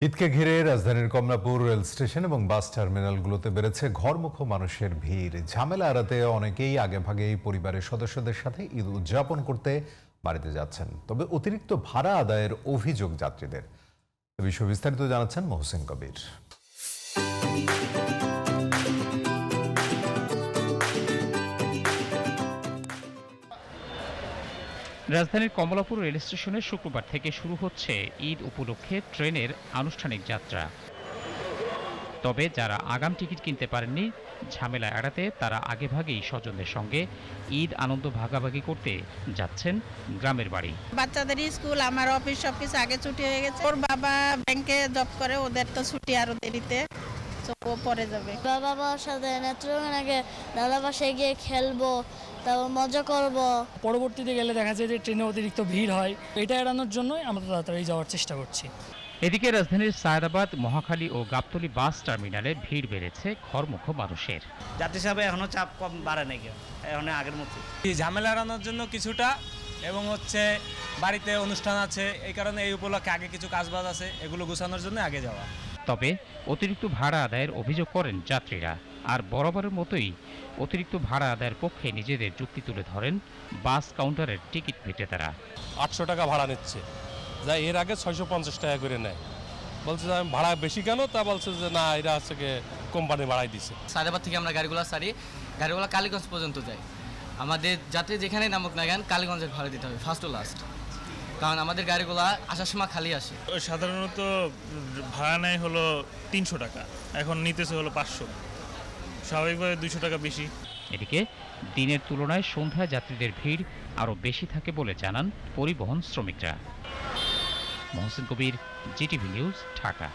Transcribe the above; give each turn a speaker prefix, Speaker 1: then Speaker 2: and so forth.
Speaker 1: ঈদকে ঘিরে রাজধানীর কমলাপুর রেল স্টেশন এবং বাস টার্মিনালগুলোতে বেড়েছে ঘরমুখো মানুষের ভিড়। ঝামেলা এড়াতে অনেকেই আগেভাগেই পরিবারের সদস্যদের সাথে ঈদ উদযাপন করতে বাড়িতে যাচ্ছেন। তবে অতিরিক্ত ভাড়া আদায়ের অভিযোগ যাত্রীদের। এ বিষয়ে বিস্তারিত জানাচ্ছেন মহসিন কবির।
Speaker 2: রাজধানীর কমলাপুর রেল স্টেশনে শুক্রবার থেকে শুরু হচ্ছে ঈদ উপলক্ষে ট্রেনের আনুষ্ঠানিক যাত্রা। তবে যারা আগাম টিকিট কিনতে পারেননি, ঝামেলা এড়াতে তারা আগেভাগেই স্বজনদের সঙ্গে ঈদ আনন্দ ভাগাভাগি করতে যাচ্ছেন গ্রামের বাড়ি।
Speaker 3: বাচ্চাদের স্কুল, আমার অফিস সবকিছু আগে ছুটি হয়ে গেছে। ওর বাবা ব্যাংকে জব করে, ওদের তো ছুটি আরো দেরিতে, তো ও পরে যাবে।
Speaker 4: বাবার সাথে নেত্রকোনাকে দাদা বাসায় গিয়ে খেলবো, তারপর মজা করব।
Speaker 5: পরবর্তীতে গেলে দেখা যায় যে ট্রেনে অতিরিক্ত ভিড় হয়, এটা এড়ানোর জন্যই আমরা তাড়াতাড়ি যাওয়ার চেষ্টা করছি।
Speaker 2: এদিকে রাজধানীর সায়দাবাদ, মহাখালী ও গাবতলী বাস টার্মিনালে ভিড় বেড়েছে ঘরমুখো মানুষের।
Speaker 6: যাত্রী হিসাবে এখনো চাপ কম বাড়ে নাই, এখন আগের মতো।
Speaker 7: ঝামেলা এড়ানোর জন্য কিছুটা, এবং বাড়িতে অনুষ্ঠান আছে, এই কারণে এই উপলক্ষে আগে কিছু কাজবাজ আছে, এগুলো গোছানোর জন্য আগে যাওয়া।
Speaker 2: তবে অতিরিক্ত ভাড়া আদায়ের অভিযোগ করেন যাত্রীরা। আর বরাবরের মতোই অতিরিক্ত ভাড়া আদায়ের পক্ষে নিজেদের যুক্তি তুলে ধরেন বাস কাউন্টারের টিকিট বিক্রেতারা।
Speaker 8: 800 টাকা ভাড়া নিচ্ছে, যা এর আগে 650 টাকা করে নেয়। বলছে যে আমি ভাড়া বেশি কেন, তা বলছে যে না, এরা কোম্পানি ভাড়াই দিছে।
Speaker 9: সায়দাবাদ থেকে আমরা গাড়িগুলো সারি, গাড়িগুলো কালীগঞ্জ পর্যন্ত যায়। আমাদের যাত্রী যেখানে নামুক না কেন কালীগঞ্জের ভাড়া দিতে হবে ফার্স্ট টু লাস্ট, কারণ আমাদের গাড়িগুলো আসার সময় খালি আসে।
Speaker 10: সাধারণত ভাড়া নেয় হলো 300 টাকা, এখন নিতেছে হলো 500, স্বাভাবিকভাবে 200 টাকা বেশি।
Speaker 2: এদিকে দিনের তুলনায় সন্ধ্যায় যাত্রীদের ভিড় আরও বেশি থাকে বলে জানান পরিবহন শ্রমিকরা। মহসিন কবির, জিটিভি নিউজ, ঢাকা।